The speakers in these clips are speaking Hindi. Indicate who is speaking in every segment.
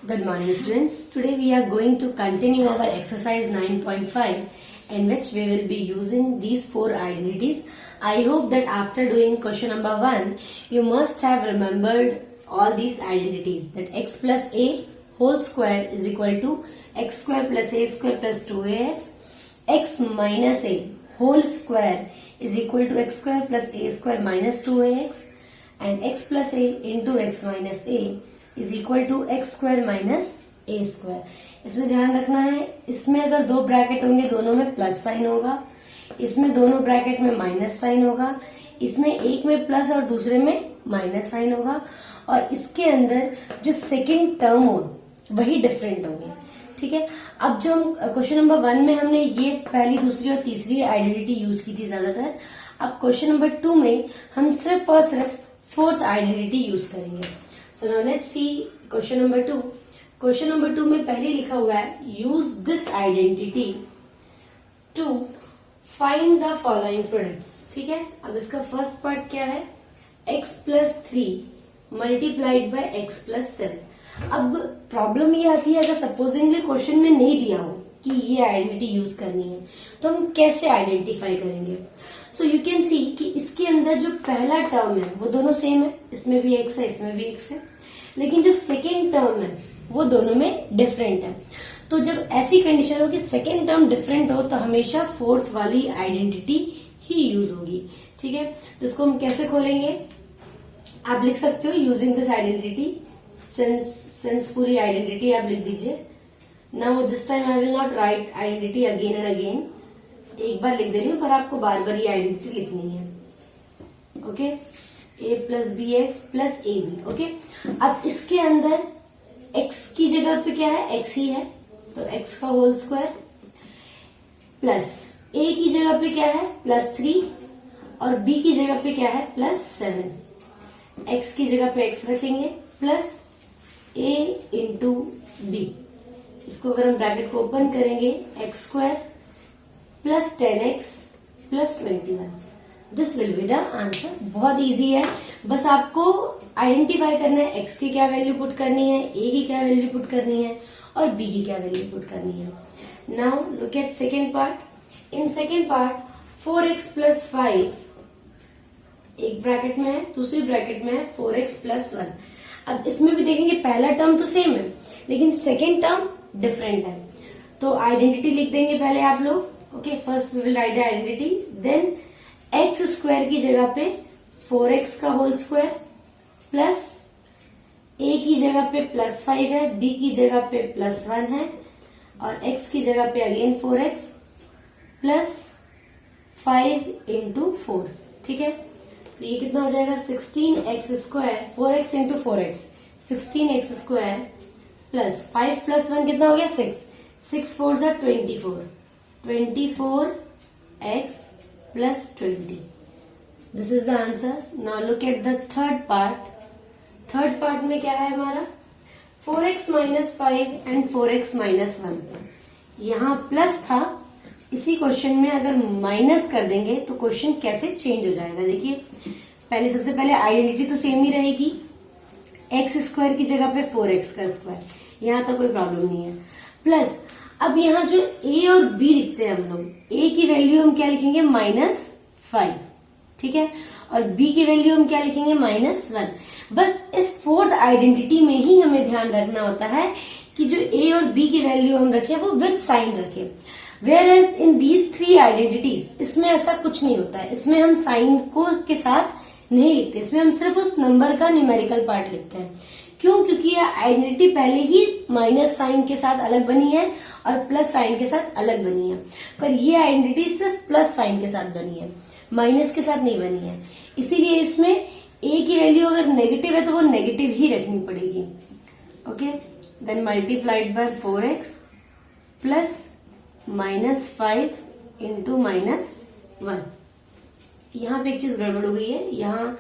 Speaker 1: Good morning, students. Today we are going to continue our exercise 9.5 in which we will be using these four identities. I hope that after doing question number 1, you must have remembered all these identities, that x plus a whole square is equal to x square plus a square plus 2ax, x minus a whole square is equal to x square plus a square minus 2ax, and x plus a into x minus a is equal to x square minus a square. इसमें ध्यान रखना है, इसमें अगर दो ब्रैकेट होंगे दोनों में प्लस साइन होगा, इसमें दोनों ब्रैकेट में माइनस साइन होगा, इसमें एक में प्लस और दूसरे में माइनस साइन होगा, और इसके अंदर जो सेकेंड टर्म हो वही डिफरेंट होंगे। ठीक है, अब जो हम क्वेश्चन नंबर 1 में हमने ये पहली, दूसरी और तीसरी आइडेंटिटी यूज की थी ज्यादातर, अब क्वेश्चन नंबर 2 में हम सिर्फ और सिर्फ फोर्थ आइडेंटिटी यूज करेंगे। So now let's see question number 2. Question number 2 में पहले लिखा हुआ है use this identity to find the following products. ठीक है, अब इसका फर्स्ट पार्ट क्या है, x plus 3 multiplied by x plus 7. अब प्रॉब्लम ये आती है अगर सपोजिंगली क्वेश्चन में नहीं दिया हो कि ये आइडेंटिटी यूज करनी है तो हम कैसे आइडेंटिफाई करेंगे। सो यू कैन सी कि इसके अंदर जो पहला टर्म है वो दोनों सेम है, इसमें भी x है इसमें भी x है, लेकिन जो सेकेंड टर्म है वो दोनों में डिफरेंट है। तो जब ऐसी कंडीशन हो कि सेकेंड टर्म डिफरेंट हो तो हमेशा फोर्थ वाली आइडेंटिटी ही यूज होगी। ठीक है, तो इसको हम कैसे खोलेंगे, आप लिख सकते हो यूजिंग दिस आइडेंटिटी, सिंस पूरी आइडेंटिटी आप लिख दीजिए। Now this time I will not right identity again and again, एक बार लिख दे रही हूँ पर आपको बार बार ये आइडेंटिटी लिखनी है। Okay, a plus b x plus a b. Okay, अब इसके अंदर x की जगह पे क्या है, x ही है, तो x का होल स्क्वायर प्लस a की जगह पे क्या है प्लस 3 और b की जगह पे क्या है प्लस 7। x की जगह पे x रखेंगे प्लस a इंटू बी, इसको अगर हम ब्रैकेट को ओपन करेंगे x square plus 10x plus 21, this will be the answer. बहुत इजी है, बस आपको आइडेंटिफाई करना है x की क्या वैल्यू पुट करनी है, a की क्या वैल्यू पुट करनी है और b की क्या वैल्यू पुट करनी है। Now look eight second part. In second part 4x plus 5 एक ब्रैकेट में है, दूसरी ब्रैकेट में है 4x प्लस 1। अब इसमें भी देखेंगे पहला टर्म तो सेम है लेकिन सेकेंड टर्म डिफरेंट है, तो आइडेंटिटी लिख देंगे पहले आप लोग। Okay, first we will write the identity, then x square की जगह पे 4x का होल स्क्वायर प्लस a की जगह पे प्लस 5 है, b की जगह पे प्लस 1 है और x की जगह पे अगेन 4x प्लस 5 इंटू 4। ठीक है, तो ये कितना हो जाएगा 16x square, 4x into 4x 16x square plus 5 plus 1 कितना हो गया 6 4 जा 24x plus 20. This is the answer. Now look at the third part. Third part में क्या है हमारा 4x minus 5 and 4x minus 1। यहाँ प्लस था, इसी क्वेश्चन में अगर माइनस कर देंगे तो क्वेश्चन कैसे चेंज हो जाएगा। देखिए पहले, सबसे पहले आइडेंटिटी तो सेम ही रहेगी, x स्क्वायर की जगह पे 4x का स्क्वायर, यहाँ तो कोई प्रॉब्लम नहीं है। प्लस अब यहाँ जो a और b लिखते हैं हम लोग, a की वैल्यू हम क्या लिखेंगे -5, ठीक है, और b की वैल्यू हम क्या लिखेंगे -1। बस इस फोर्थ आइडेंटिटी में ही हमें ध्यान रखना होता है कि जो a और b की वैल्यू हम रखें वो विद साइन रखें। Whereas in these 3 identities इसमें ऐसा कुछ नहीं होता है, इसमें हम साइन को के साथ नहीं लिखते, इसमें हम सिर्फ उस नंबर का न्यूमेरिकल पार्ट लिखते हैं। क्यों? क्योंकि ये आइडेंटिटी पहले ही माइनस साइन के साथ अलग बनी है और प्लस साइन के साथ अलग बनी है, पर ये आइडेंटिटी सिर्फ प्लस साइन के साथ बनी है, माइनस के साथ नहीं बनी है। इसीलिए इसमें a की वैल्यू अगर नेगेटिव है तो वो नेगेटिव ही रखनी पड़ेगी। Okay, then multiplied by 4x plus -5 into -1। यहाँ पे एक चीज गड़बड़ हो गई है, यहाँ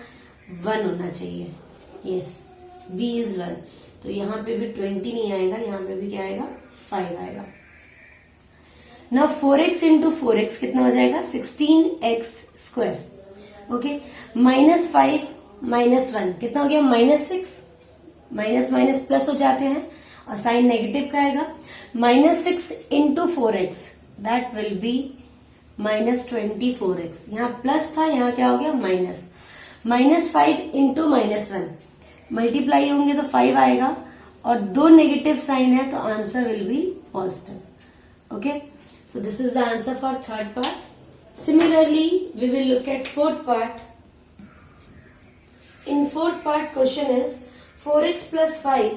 Speaker 1: 1 होना चाहिए, यस b इज 1, तो यहाँ पे भी 20 नहीं आएगा, यहाँ पे भी क्या आएगा 5 आएगा। ना 4x इंटू 4x कितना हो जाएगा 16x स्क्वायर। ओके, -5 -1 कितना हो गया -6, माइनस माइनस प्लस हो जाते हैं और साइन नेगेटिव का आएगा। -6 into 4x that will B -24x। यहाँ प्लस था, यहाँ क्या हो गया माइनस। -5 इंटू -1 मल्टीप्लाई होंगे तो 5 आएगा और 2 नेगेटिव साइन है तो answer will B positive. Okay, so this is the answer for third part. Similarly, we will look at fourth part. In fourth part, question is 4x plus 5,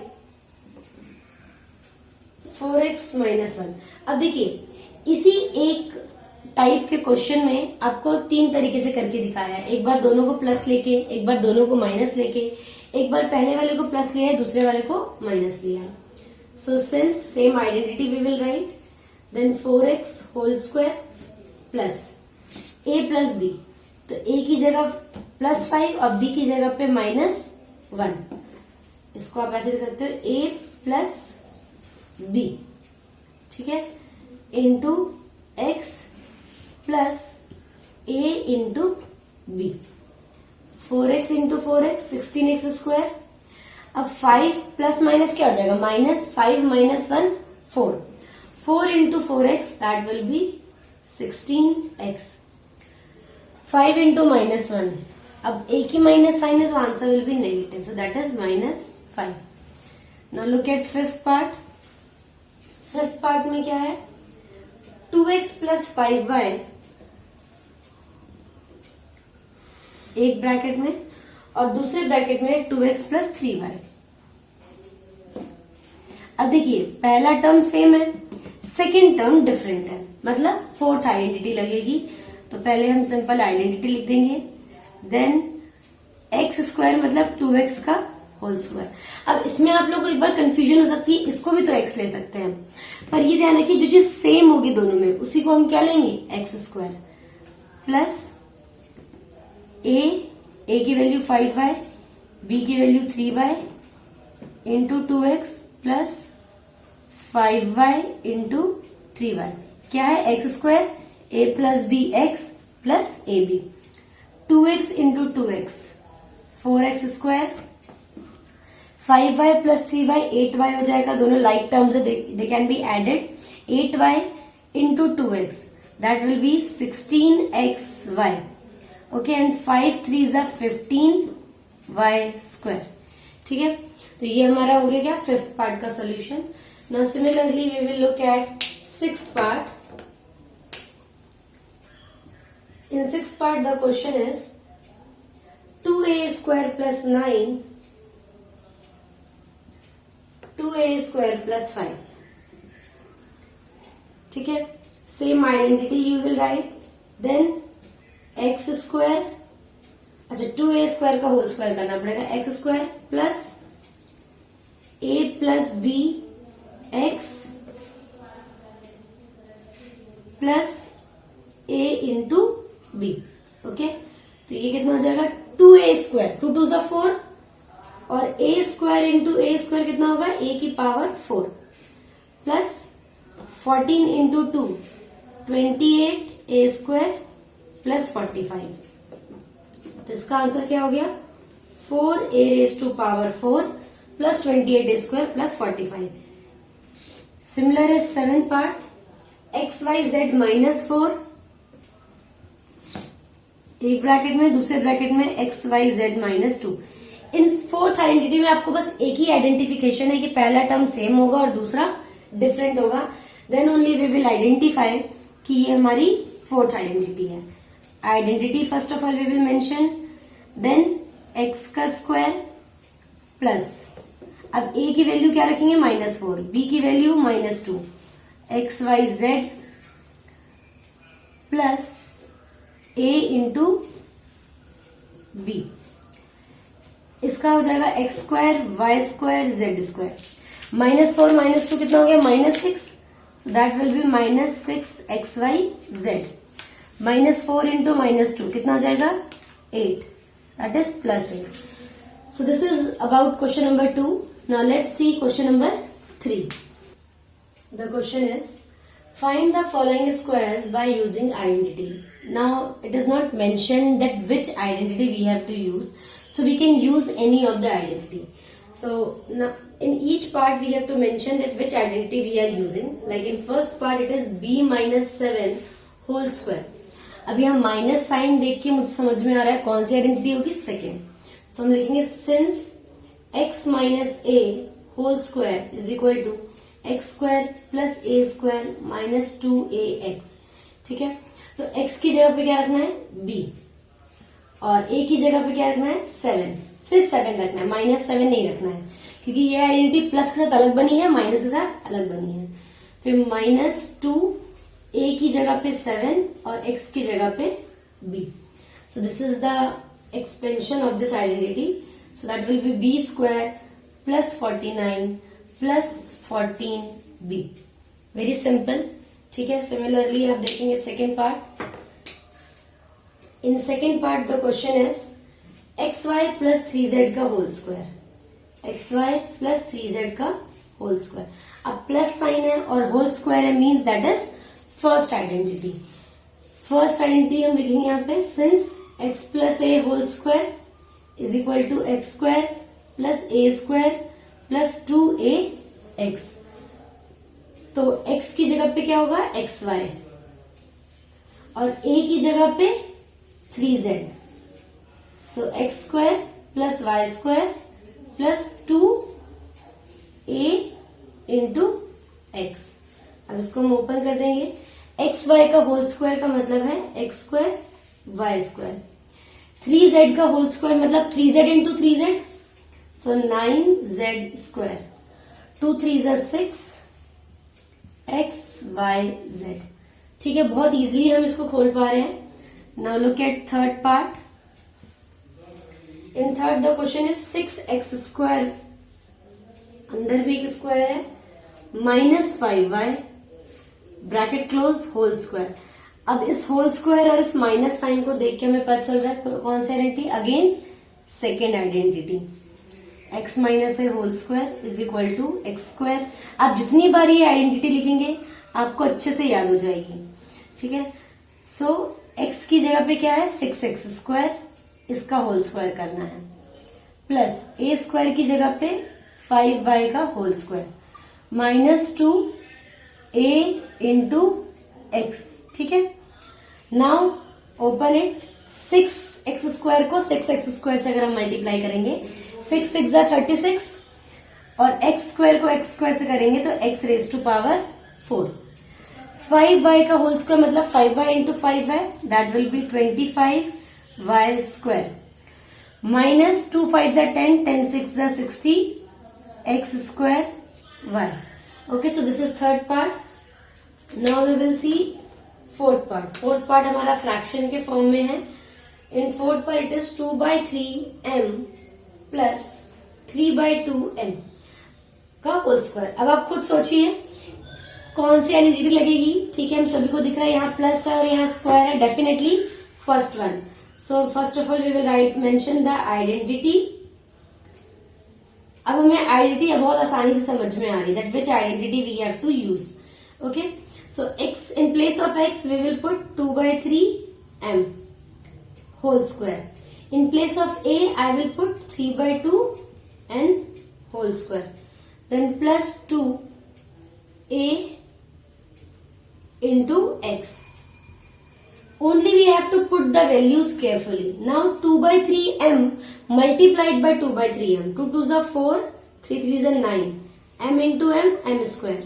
Speaker 1: 4x minus 1. अब देखिए इसी एक टाइप के क्वेश्चन में आपको 3 तरीके से करके दिखाया है। एक बार दोनों को प्लस लेके, एक बार दोनों को माइनस लेके, एक बार पहले वाले को प्लस लिया है, दूसरे वाले को माइनस लिया है। So since same identity we will write. Then 4x whole square plus a plus b, तो a की जगह +5 और b की जगह पे -1। इसको आप ऐसे लिख सकते हो a प्लस b, ठीक है, into x plus a into b। 4x into 4x 16x square. अब 5 प्लस माइनस क्या हो जाएगा, -5 -1 4। 4 into 4x that will be 16x। 5 into -1, अब एक ही माइनस साइन है तो answer will be negative, so that is -5। Now look at fifth part. Fifth part में क्या है, 2x plus 5y एक ब्रैकेट में और दूसरे ब्रैकेट में 2x plus 3y। अब देखिए पहला टर्म सेम है, सेकेंड टर्म डिफरेंट है, मतलब फोर्थ आइडेंटिटी लगेगी। तो पहले हम सिंपल आइडेंटिटी लिख देंगे, देन एक्स स्क्वायर मतलब 2x का होल स्क्वायर। अब इसमें आप लोग को एक बार कंफ्यूजन हो सकती है, इसको भी तो x ले सकते हैं, पर ये ध्यान रखिए जो चीज सेम होगी दोनों में उसी को हम क्या लेंगे, एक्स स्क्वायर प्लस a की वैल्यू 5y, b की वैल्यू 3y into 2x plus 5y into 3y। क्या है, x square a plus b x plus a b. 2x into 2x 4x square, 5y plus 3y 8y हो जाएगा, दोनों लाइक टर्म्स है, they can be added. 8y इंटू 2x that will be 16xy। Okay, and 5 3 ज़ा 15y स्क्वायर। ठीक है, तो ये हमारा हो गया क्या, फिफ्थ पार्ट का solution. Now similarly we will look at sixth part. In sixth part the question is 2a square plus 9, 2a square plus 5। ठीक है, same identity you will write, then x square, अच्छा 2a square का होल स्क्वायर करना पड़ेगा, x square plus a plus b x plus a into b. Okay, तो ये कितना हो जाएगा, 2a स्क्वायर, 2 2 ज़ा 4 और a square into a square कितना होगा, a की power 4 plus 14 into 2 28 a square plus 45। तो इसका आंसर क्या हो गया, 4a raise to power 4 plus 28 a square plus 45। Similar is seventh part, x y z -4 एक ब्रैकेट में, दूसरे ब्रैकेट में x y z -2। In fourth identity में आपको बस एक ही आइडेंटिफिकेशन है कि पहला टर्म सेम होगा और दूसरा डिफरेंट होगा, then only we will identify कि ये हमारी फोर्थ आइडेंटिटी है। Identity first of all we will mention, then x का स्क्वायर प्लस, अब a की वैल्यू क्या रखेंगे, -4, b की वैल्यू -2, x y z plus a into b. इसका हो जाएगा x square y square z square. -4 -2 कितना हो गया, -6, so that will be -6xyz। -4 इंटू -2 कितना हो जाएगा, 8, that is +8। So this is about question number 2. Now let's see question number 3. The question is, find the following squares by using identity. Now it is not mentioned that which identity we have to use, so we can use any of the identity. So now in each part we have to mention that which identity we are using. Like in first part it is b minus 7 whole square. अभी हम माइनस साइन देख के मुझे समझ में आ रहा है कौन सी आइडेंटिटी होगी, सेकेंड. तो हम लिखेंगे since x minus a whole square is equal to x square plus a square minus 2ax. ठीक है, तो x की जगह पे क्या रखना है, b, और a की जगह पे क्या रखना है, 7. सिर्फ 7 रखना है, माइनस 7 नहीं रखना है, क्योंकि ये आइडेंटिटी प्लस के साथ अलग बनी है, माइनस के साथ अलग बनी है. फिर माइनस 2, a की जगह पे 7 और x की जगह पे b. So this is the expansion of this identity. So that will be b square plus 49 plus 14b. Very simple. ठीक है, सिमिलरली आप देखेंगे second part. In second part the question is xy plus 3z का whole square. xy plus 3z का होल स्क्वायर. अब प्लस साइन है और होल स्क्वायर है, means that is first identity. First identity हम लिखेंगे यहाँ पे since x plus a whole square is equal to x square plus a square plus 2ax. तो x की जगह पे क्या होगा, xy, और a की जगह पे 3z. So x square plus y square plus 2a into x. अब इसको हम ओपन कर देंगे. एक्स वाई का होल स्क्वायर का मतलब है x square y square. 3z का होल स्क्वायर मतलब 3z into 3z. So 9z square. 2 3 6 x y z. ठीक है, बहुत इजीली हम इसको खोल पा रहे हैं. Now look at third part. In third the question is 6x square, अंदर भी एक स्क्वायर है, minus 5y bracket close whole square. अब इस होल स्क्वायर और इस माइनस साइन को देख के हमें पता चल रहा है कौन सी identity, again second identity. x minus a whole square is equal to x square. आप जितनी बार ये आइडेंटिटी लिखेंगे आपको अच्छे से याद हो जाएगी. ठीक है, सो x की जगह पे क्या है, 6x स्क्वायर, इसका होल स्क्वायर करना है, प्लस ए स्क्वायर की जगह पे 5y का whole square minus 2a into x. ठीक है, now open it. 6x square को 6x स्क्वायर से अगर हम मल्टीप्लाई करेंगे, 6 6 36, और एक्स स्क्वायर को एक्स स्क्वायर से करेंगे तो x raise to power 4. 5y का होल स्क्वायर मतलब 5y into 5y, that will be 25y square minus 2 5 10, 10 6 60 x square y. Okay, so this is third part. Now we will see fourth part. Fourth part हमारा फ्रैक्शन के फॉर्म में है. In fourth part it is 2/3m plus 3/2m का होल स्क्वायर. अब आप खुद सोचिए कौन सी आइडेंटिटी लगेगी. ठीक है, हम सभी को दिख रहा है यहाँ प्लस है और यहाँ स्क्वायर है, definitely first one. So first of all we will write mention the identity. अब हमें आइडेंटिटी बहुत आसानी से समझ में आ रही है, that which identity we have to use. Okay, so x in place of x we will put 2/3m whole square. In place of a, I will put 3/2n whole square. Then plus 2a into x. Only we have to put the values carefully. Now 2/3m multiplied by 2/3m. 2 2s are 4, 3 3s are 9. m into m square.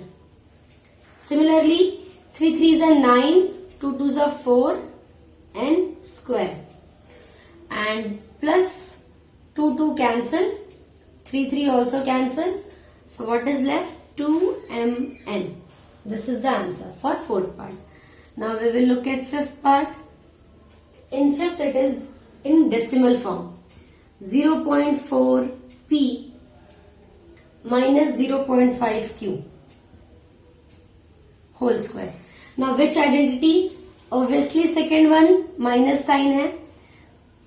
Speaker 1: Similarly, 3 3s are 9, 2 2s are 4, n square. And plus 2 2 cancel, 3 3 also cancel. So what is left? 2mn. This is the answer for fourth part. Now we will look at fifth part. In fifth it is in decimal form. 0.4p minus 0.5q whole square. Now which identity? Obviously second one, minus sign है.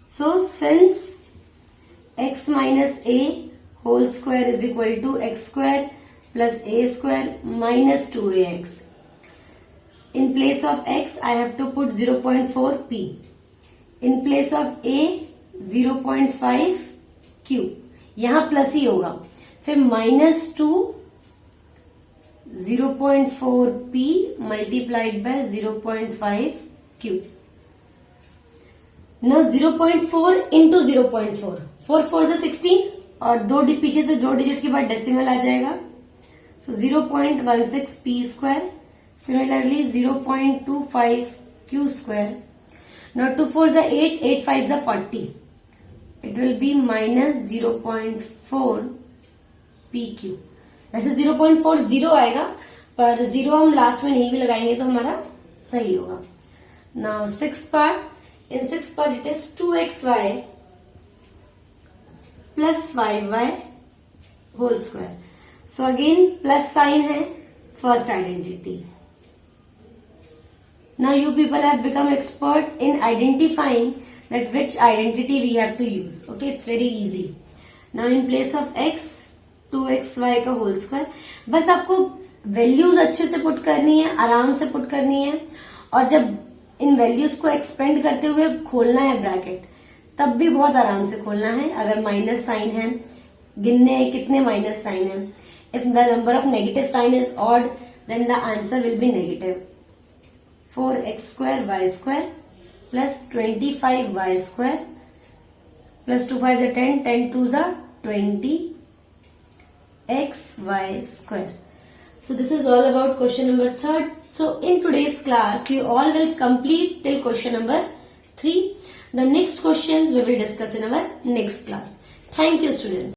Speaker 1: So since x minus a whole square is equal to x square plus a square minus 2ax. In place of x I have to put 0.4p. In place of a 0.5q. यहाँ प्लस ही होगा. फिर -2 0.4p multiplied by 0.5q. Now 0.4 into 0.4, 4 4 से 16 और पीछे से 2 डिजिट के बाद डेसिमल आ जाएगा. So 0.16 p square. Similarly 0.25 q square. Now 2 4s are 8, 8 5s are 40. It will be minus 0.4 pq. वैसे 0.40 आएगा, पर 0 हम लास्ट में नहीं भी लगाएंगे तो हमारा सही होगा. Now sixth part. In sixth part it is 2xy plus 5y whole square. So again plus sign है first identity. Now you people have become expert in identifying that which identity we have to use. Okay, it's very easy. Now in place of x 2xy का whole square. बस आपको वैल्यूज अच्छे से पुट करनी है, आराम से पुट करनी है, और जब इन वैल्यूज को एक्सपेंड करते हुए खोलना है ब्रैकेट, तब भी बहुत आराम से खोलना है. अगर माइनस साइन है, गिनने हैं कितने माइनस साइन है. If the number of negative sign is odd then the answer will be negative. 4x square y square plus 25y square plus 2 5s are 10, 10 2s are 20 xy square. So this is all about question number 3rd. So in today's class, you all will complete till question number 3. The next questions we will discuss in our next class. Thank you, students.